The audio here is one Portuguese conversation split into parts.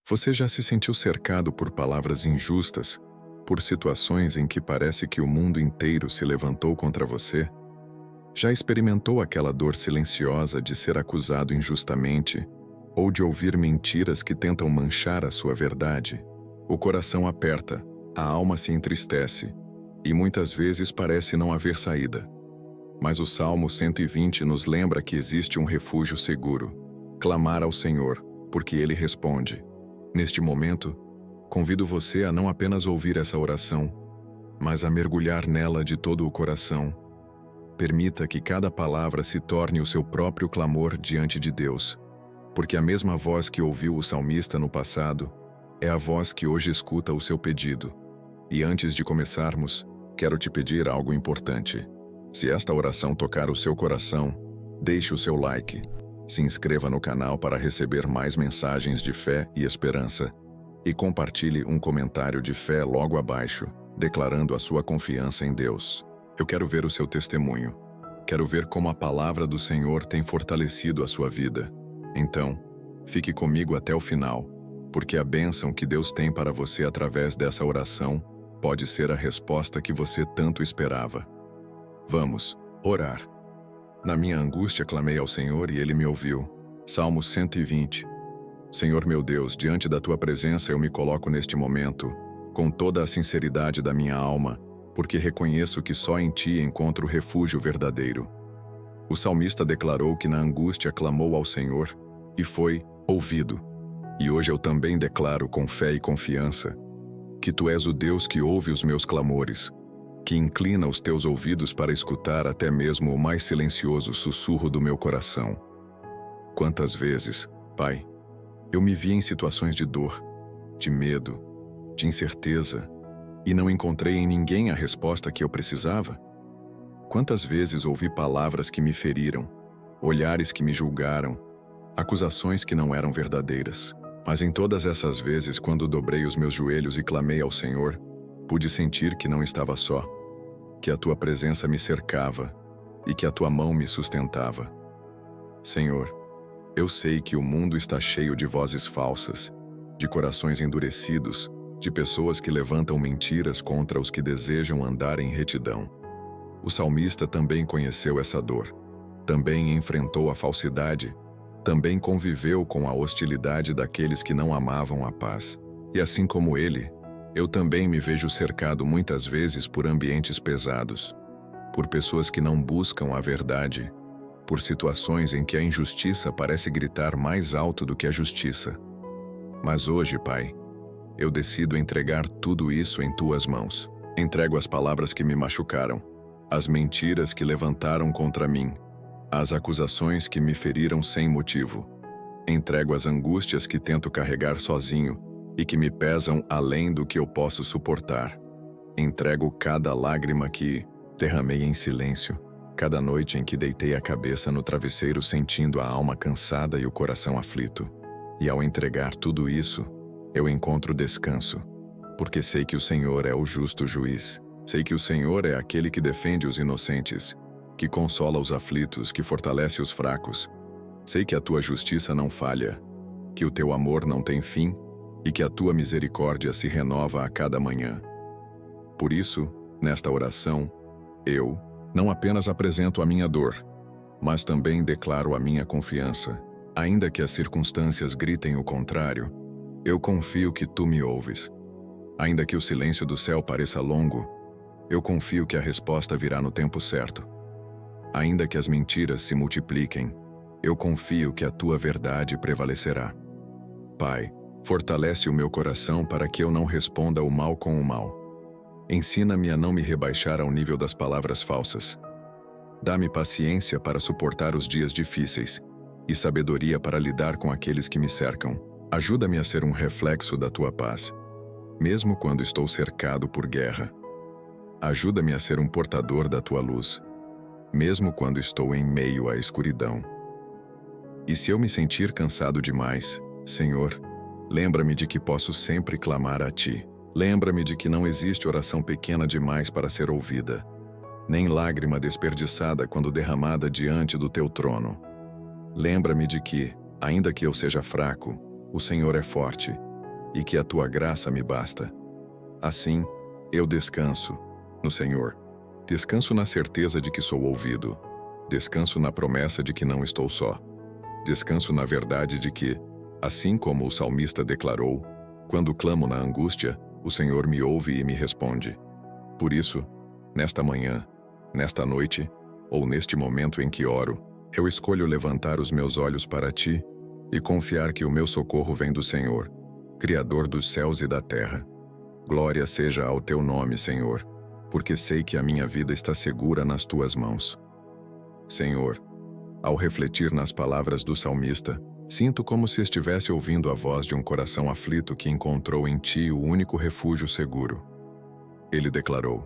Você já se sentiu cercado por palavras injustas, por situações em que parece que o mundo inteiro se levantou contra você? Já experimentou aquela dor silenciosa de ser acusado injustamente ou de ouvir mentiras que tentam manchar a sua verdade? O coração aperta, a alma se entristece e muitas vezes parece não haver saída. Mas o Salmo 120 nos lembra que existe um refúgio seguro: clamar ao Senhor, porque Ele responde. Neste momento, convido você a não apenas ouvir essa oração, mas a mergulhar nela de todo o coração. Permita que cada palavra se torne o seu próprio clamor diante de Deus, porque a mesma voz que ouviu o salmista no passado é a voz que hoje escuta o seu pedido. E antes de começarmos, quero te pedir algo importante. Se esta oração tocar o seu coração, deixe o seu like. Se inscreva no canal para receber mais mensagens de fé e esperança. E compartilhe um comentário de fé logo abaixo, declarando a sua confiança em Deus. Eu quero ver o seu testemunho. Quero ver como a palavra do Senhor tem fortalecido a sua vida. Então, fique comigo até o final, porque a bênção que Deus tem para você através dessa oração pode ser a resposta que você tanto esperava. Vamos orar. Na minha angústia clamei ao Senhor e Ele me ouviu. Salmo 120. Senhor meu Deus, diante da Tua presença eu me coloco neste momento, com toda a sinceridade da minha alma, porque reconheço que só em Ti encontro refúgio verdadeiro. O salmista declarou que na angústia clamou ao Senhor e foi ouvido. E hoje eu também declaro com fé e confiança que Tu és o Deus que ouve os meus clamores, que inclina os Teus ouvidos para escutar até mesmo o mais silencioso sussurro do meu coração. Quantas vezes, Pai, eu me vi em situações de dor, de medo, de incerteza, e não encontrei em ninguém a resposta que eu precisava? Quantas vezes ouvi palavras que me feriram, olhares que me julgaram, acusações que não eram verdadeiras? Mas em todas essas vezes, quando dobrei os meus joelhos e clamei ao Senhor, pude sentir que não estava só, que a Tua presença me cercava e que a Tua mão me sustentava. Senhor, eu sei que o mundo está cheio de vozes falsas, de corações endurecidos, de pessoas que levantam mentiras contra os que desejam andar em retidão. O salmista também conheceu essa dor, também enfrentou a falsidade, também conviveu com a hostilidade daqueles que não amavam a paz. E assim como ele, eu também me vejo cercado muitas vezes por ambientes pesados, por pessoas que não buscam a verdade, por situações em que a injustiça parece gritar mais alto do que a justiça. Mas hoje, Pai, eu decido entregar tudo isso em Tuas mãos. Entrego as palavras que me machucaram, as mentiras que levantaram contra mim, as acusações que me feriram sem motivo. Entrego as angústias que tento carregar sozinho e que me pesam além do que eu posso suportar. Entrego cada lágrima que derramei em silêncio, cada noite em que deitei a cabeça no travesseiro sentindo a alma cansada e o coração aflito. E ao entregar tudo isso, eu encontro descanso, porque sei que o Senhor é o justo juiz. Sei que o Senhor é aquele que defende os inocentes, que consola os aflitos, que fortalece os fracos. Sei que a Tua justiça não falha, que o Teu amor não tem fim e que a Tua misericórdia se renova a cada manhã. Por isso, nesta oração, eu não apenas apresento a minha dor, mas também declaro a minha confiança. Ainda que as circunstâncias gritem o contrário, eu confio que Tu me ouves. Ainda que o silêncio do céu pareça longo, eu confio que a resposta virá no tempo certo. Ainda que as mentiras se multipliquem, eu confio que a Tua verdade prevalecerá. Pai, fortalece o meu coração para que eu não responda o mal com o mal. Ensina-me a não me rebaixar ao nível das palavras falsas. Dá-me paciência para suportar os dias difíceis e sabedoria para lidar com aqueles que me cercam. Ajuda-me a ser um reflexo da Tua paz, mesmo quando estou cercado por guerra. Ajuda-me a ser um portador da Tua luz, mesmo quando estou em meio à escuridão. E se eu me sentir cansado demais, Senhor, lembra-me de que posso sempre clamar a Ti. Lembra-me de que não existe oração pequena demais para ser ouvida, nem lágrima desperdiçada quando derramada diante do Teu trono. Lembra-me de que, ainda que eu seja fraco, o Senhor é forte, e que a tua graça me basta. Assim, eu descanso no Senhor. Descanso na certeza de que sou ouvido. Descanso na promessa de que não estou só. Descanso na verdade de que, assim como o salmista declarou, quando clamo na angústia, o Senhor me ouve e me responde. Por isso, nesta manhã, nesta noite, ou neste momento em que oro, eu escolho levantar os meus olhos para ti e confiar que o meu socorro vem do Senhor, Criador dos céus e da terra. Glória seja ao teu nome, Senhor, porque sei que a minha vida está segura nas tuas mãos. Senhor, ao refletir nas palavras do salmista, sinto como se estivesse ouvindo a voz de um coração aflito que encontrou em ti o único refúgio seguro. Ele declarou: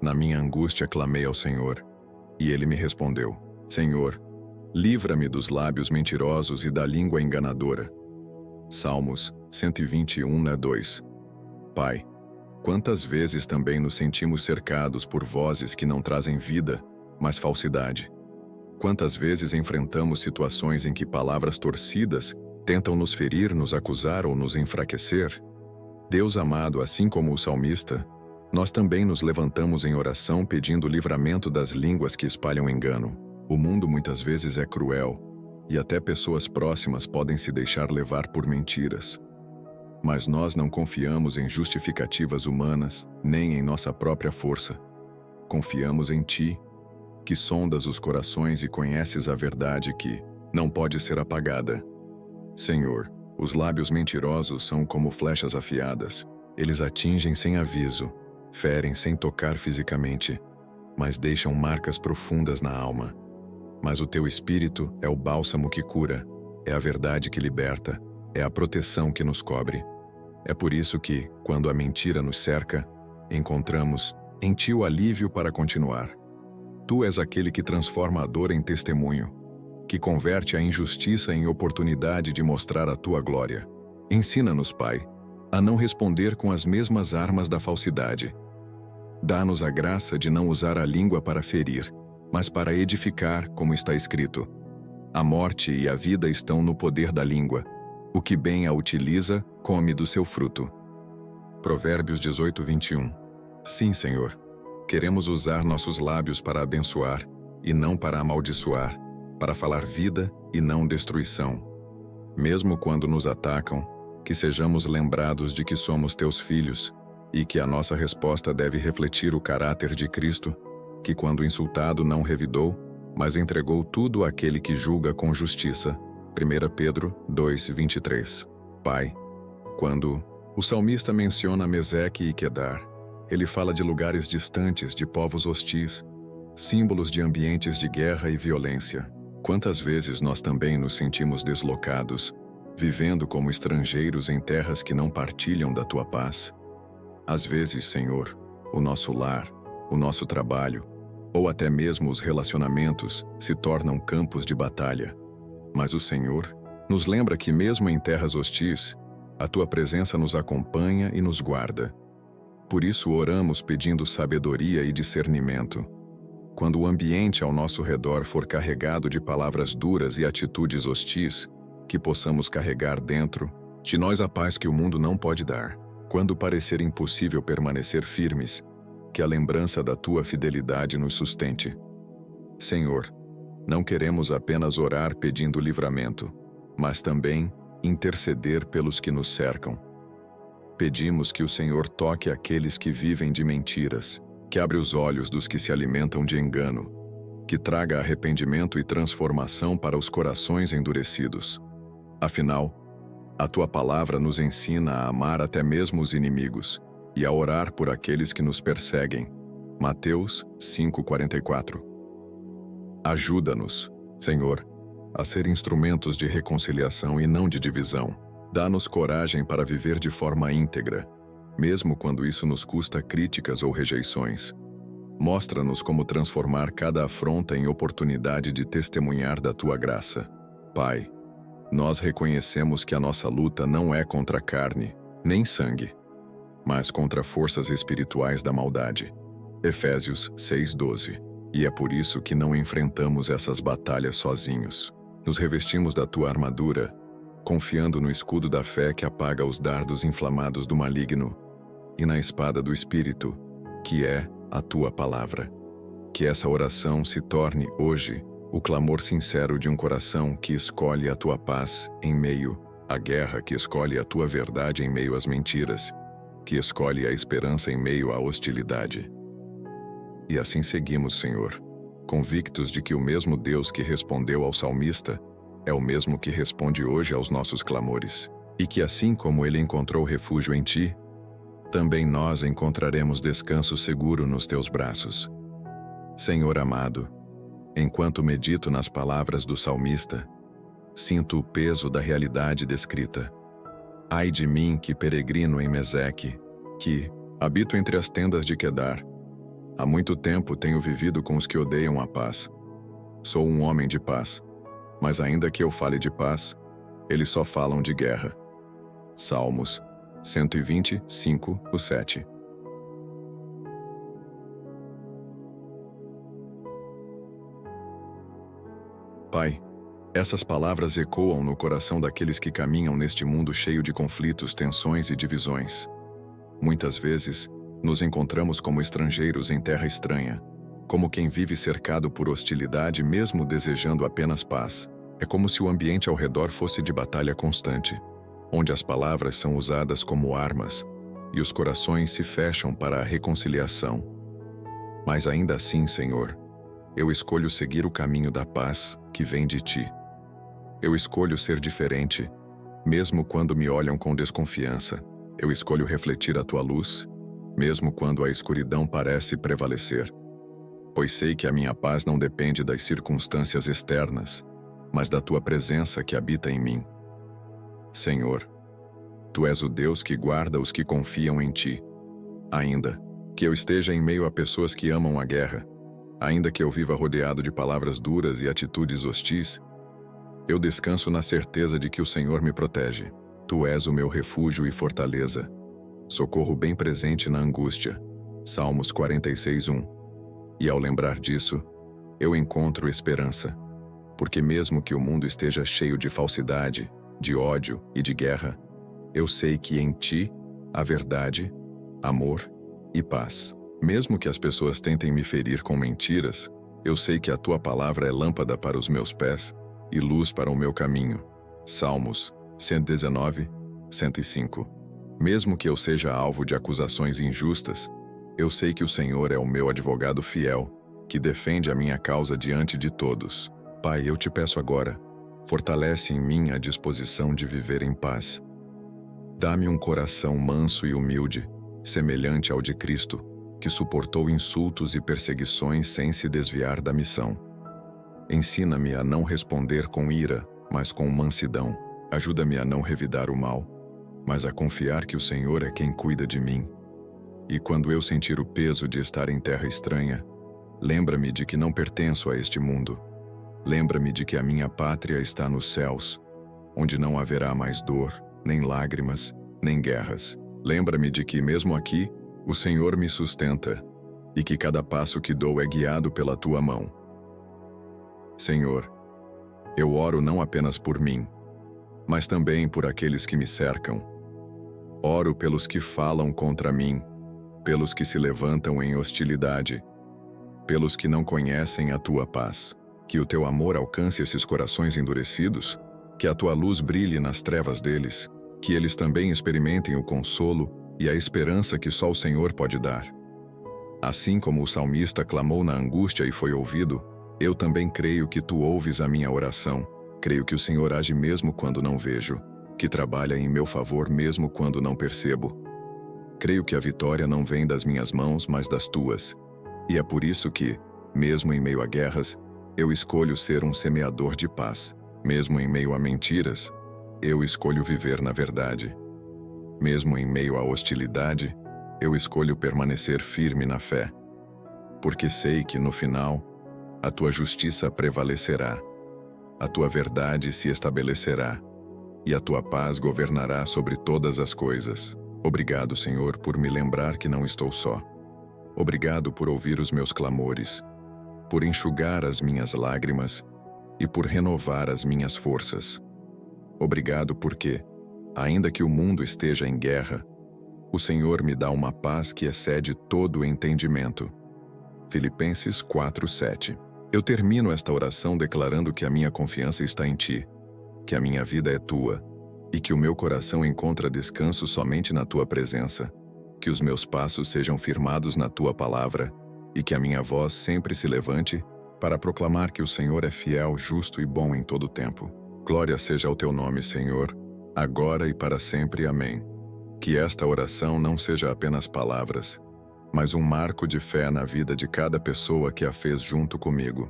Na minha angústia clamei ao Senhor, e ele me respondeu: Senhor, livra-me dos lábios mentirosos e da língua enganadora. Salmos 121:2. Pai, quantas vezes também nos sentimos cercados por vozes que não trazem vida, mas falsidade? Quantas vezes enfrentamos situações em que palavras torcidas tentam nos ferir, nos acusar ou nos enfraquecer? Deus amado, assim como o salmista, nós também nos levantamos em oração pedindo livramento das línguas que espalham engano. O mundo muitas vezes é cruel, e até pessoas próximas podem se deixar levar por mentiras. Mas nós não confiamos em justificativas humanas, nem em nossa própria força. Confiamos em Ti, que sondas os corações e conheces a verdade que não pode ser apagada. Senhor, os lábios mentirosos são como flechas afiadas. Eles atingem sem aviso, ferem sem tocar fisicamente, mas deixam marcas profundas na alma. Mas o Teu Espírito é o bálsamo que cura, é a verdade que liberta, é a proteção que nos cobre. É por isso que, quando a mentira nos cerca, encontramos em Ti o alívio para continuar. Tu és aquele que transforma a dor em testemunho, que converte a injustiça em oportunidade de mostrar a Tua glória. Ensina-nos, Pai, a não responder com as mesmas armas da falsidade. Dá-nos a graça de não usar a língua para ferir, mas para edificar, como está escrito. A morte e a vida estão no poder da língua. O que bem a utiliza, come do seu fruto. Provérbios 18:21. Sim, Senhor. Queremos usar nossos lábios para abençoar, e não para amaldiçoar, para falar vida e não destruição. Mesmo quando nos atacam, que sejamos lembrados de que somos Teus filhos, e que a nossa resposta deve refletir o caráter de Cristo, que quando insultado não revidou, mas entregou tudo àquele que julga com justiça. 1 Pedro 2:23. Pai, quando o salmista menciona Meseque e Quedar, ele fala de lugares distantes, de povos hostis, símbolos de ambientes de guerra e violência. Quantas vezes nós também nos sentimos deslocados, vivendo como estrangeiros em terras que não partilham da Tua paz? Às vezes, Senhor, o nosso lar, o nosso trabalho, ou até mesmo os relacionamentos se tornam campos de batalha. Mas o Senhor nos lembra que mesmo em terras hostis, a Tua presença nos acompanha e nos guarda. Por isso oramos pedindo sabedoria e discernimento. Quando o ambiente ao nosso redor for carregado de palavras duras e atitudes hostis, que possamos carregar dentro de nós a paz que o mundo não pode dar. Quando parecer impossível permanecer firmes, que a lembrança da Tua fidelidade nos sustente. Senhor, não queremos apenas orar pedindo livramento, mas também interceder pelos que nos cercam. Pedimos que o Senhor toque aqueles que vivem de mentiras, que abra os olhos dos que se alimentam de engano, que traga arrependimento e transformação para os corações endurecidos. Afinal, a Tua palavra nos ensina a amar até mesmo os inimigos e a orar por aqueles que nos perseguem. Mateus 5:44. Ajuda-nos, Senhor, a ser instrumentos de reconciliação e não de divisão. Dá-nos coragem para viver de forma íntegra, mesmo quando isso nos custa críticas ou rejeições. Mostra-nos como transformar cada afronta em oportunidade de testemunhar da Tua graça. Pai, nós reconhecemos que a nossa luta não é contra carne, nem sangue, mas contra forças espirituais da maldade. Efésios 6:12. E é por isso que não enfrentamos essas batalhas sozinhos. Nos revestimos da Tua armadura, confiando no escudo da fé que apaga os dardos inflamados do maligno, e na espada do Espírito, que é a tua palavra. Que essa oração se torne, hoje, o clamor sincero de um coração que escolhe a tua paz em meio à guerra, que escolhe a tua verdade em meio às mentiras, que escolhe a esperança em meio à hostilidade. E assim seguimos, Senhor, convictos de que o mesmo Deus que respondeu ao salmista é o mesmo que responde hoje aos nossos clamores, e que assim como ele encontrou refúgio em ti, também nós encontraremos descanso seguro nos teus braços. Senhor amado, enquanto medito nas palavras do salmista, sinto o peso da realidade descrita. Ai de mim que peregrino em Meseque, que habito entre as tendas de Quedar. Há muito tempo tenho vivido com os que odeiam a paz. Sou um homem de paz, mas ainda que eu fale de paz, eles só falam de guerra. Salmos 125, 7. Pai, essas palavras ecoam no coração daqueles que caminham neste mundo cheio de conflitos, tensões e divisões. Muitas vezes, nos encontramos como estrangeiros em terra estranha, como quem vive cercado por hostilidade mesmo desejando apenas paz. É como se o ambiente ao redor fosse de batalha constante, onde as palavras são usadas como armas e os corações se fecham para a reconciliação. Mas ainda assim, Senhor, eu escolho seguir o caminho da paz que vem de ti. Eu escolho ser diferente, mesmo quando me olham com desconfiança. Eu escolho refletir a tua luz, mesmo quando a escuridão parece prevalecer. Pois sei que a minha paz não depende das circunstâncias externas, mas da tua presença que habita em mim. Senhor, tu és o Deus que guarda os que confiam em ti. Ainda que eu esteja em meio a pessoas que amam a guerra, ainda que eu viva rodeado de palavras duras e atitudes hostis, eu descanso na certeza de que o Senhor me protege. Tu és o meu refúgio e fortaleza, socorro bem presente na angústia. Salmos 46, 1. E ao lembrar disso, eu encontro esperança, porque mesmo que o mundo esteja cheio de falsidade, de ódio e de guerra, eu sei que em ti há verdade, amor e paz. Mesmo que as pessoas tentem me ferir com mentiras, eu sei que a tua palavra é lâmpada para os meus pés e luz para o meu caminho. Salmos 119, 105. Mesmo que eu seja alvo de acusações injustas, eu sei que o Senhor é o meu advogado fiel, que defende a minha causa diante de todos. Pai, eu te peço agora, fortalece em mim a disposição de viver em paz. Dá-me um coração manso e humilde, semelhante ao de Cristo, que suportou insultos e perseguições sem se desviar da missão. Ensina-me a não responder com ira, mas com mansidão. Ajuda-me a não revidar o mal, mas a confiar que o Senhor é quem cuida de mim. E quando eu sentir o peso de estar em terra estranha, lembra-me de que não pertenço a este mundo. Lembra-me de que a minha pátria está nos céus, onde não haverá mais dor, nem lágrimas, nem guerras. Lembra-me de que, mesmo aqui, o Senhor me sustenta, e que cada passo que dou é guiado pela tua mão. Senhor, eu oro não apenas por mim, mas também por aqueles que me cercam. Oro pelos que falam contra mim, pelos que se levantam em hostilidade, pelos que não conhecem a tua paz. Que o teu amor alcance esses corações endurecidos, que a tua luz brilhe nas trevas deles, que eles também experimentem o consolo e a esperança que só o Senhor pode dar. Assim como o salmista clamou na angústia e foi ouvido, eu também creio que tu ouves a minha oração. Creio que o Senhor age mesmo quando não vejo, que trabalha em meu favor mesmo quando não percebo. Creio que a vitória não vem das minhas mãos, mas das tuas. E é por isso que, mesmo em meio a guerras, eu escolho ser um semeador de paz. Mesmo em meio a mentiras, eu escolho viver na verdade. Mesmo em meio à hostilidade, eu escolho permanecer firme na fé. Porque sei que, no final, a tua justiça prevalecerá, a tua verdade se estabelecerá, e a tua paz governará sobre todas as coisas. Obrigado, Senhor, por me lembrar que não estou só. Obrigado por ouvir os meus clamores, por enxugar as minhas lágrimas e por renovar as minhas forças. Obrigado porque, ainda que o mundo esteja em guerra, o Senhor me dá uma paz que excede todo o entendimento. Filipenses 4:7. Eu termino esta oração declarando que a minha confiança está em Ti, que a minha vida é Tua, e que o meu coração encontra descanso somente na Tua presença, que os meus passos sejam firmados na Tua palavra, e que a minha voz sempre se levante para proclamar que o Senhor é fiel, justo e bom em todo o tempo. Glória seja ao Teu nome, Senhor, agora e para sempre. Amém. Que esta oração não seja apenas palavras, mas um marco de fé na vida de cada pessoa que a fez junto comigo.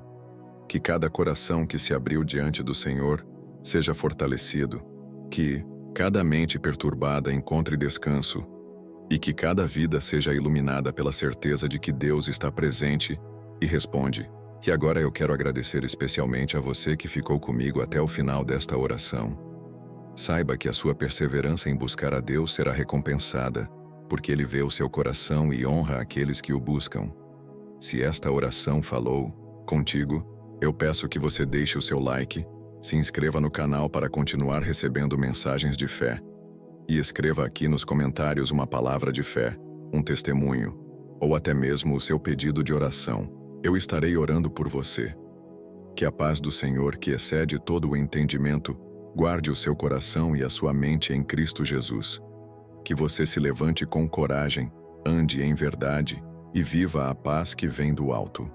Que cada coração que se abriu diante do Senhor seja fortalecido, que cada mente perturbada encontre descanso, e que cada vida seja iluminada pela certeza de que Deus está presente e responde. E agora eu quero agradecer especialmente a você que ficou comigo até o final desta oração. Saiba que a sua perseverança em buscar a Deus será recompensada, porque Ele vê o seu coração e honra aqueles que o buscam. Se esta oração falou contigo, eu peço que você deixe o seu like, se inscreva no canal para continuar recebendo mensagens de fé, e escreva aqui nos comentários uma palavra de fé, um testemunho, ou até mesmo o seu pedido de oração. Eu estarei orando por você. Que a paz do Senhor, que excede todo o entendimento, guarde o seu coração e a sua mente em Cristo Jesus. Que você se levante com coragem, ande em verdade e viva a paz que vem do alto.